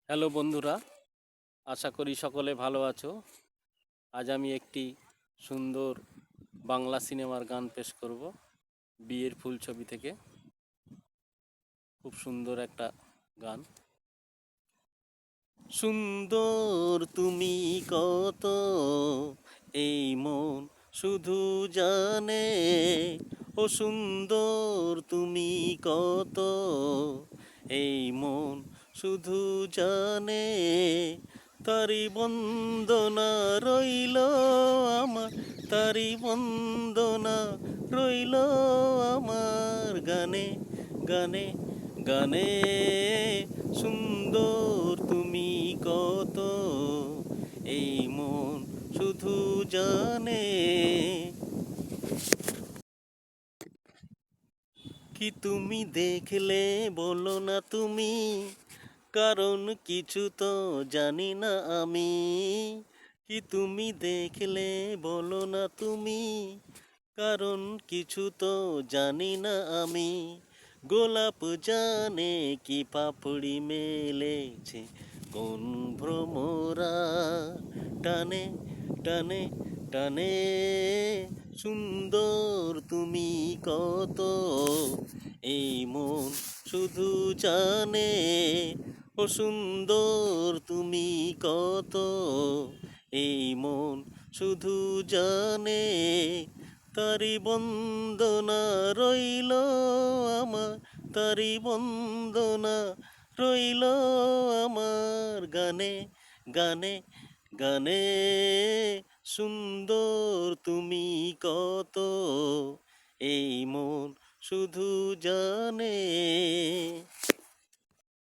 Hello বন্ধুরা, আশা করি সকলে ভালো আছো। আজ আমি একটি সুন্দর বাংলা সিনেমার গান পেশ করব। বিয়ের ফুল ছবি থেকে খুব সুন্দর একটা গান। সুন্দর তুমি কত, এই মন শুধু জানে। ও সুন্দর তুমি কত, এই মন শুধু জানে। তারি বন্দনা রইল আমার, তারি বন্দনা রইল আমার গানে গানে গানে। সুন্দর তুমি কত, এই মন শুধু জানে। কি তুমি দেখলে বলো না তুমি, কারণ কিছু তো জানি না আমি। কি তুমি দেখলে বলো না তুমি, কারণ কিছু তো জানি না আমি। গোলাপ জানে কি পাপড়ি মেলেছে, কোন ভ্রমরা টানে টানে টানে। সুন্দর তুমি কত, এই মন শুধু জানে। ও সুন্দর তুমি কত, এই মন শুধু জানে। তারি বন্দনা রইল আমার, তারি বন্দনা রইল আমার গানে গানে গানে। সুন্দর তুমি কত, এই মন শুধু জানে।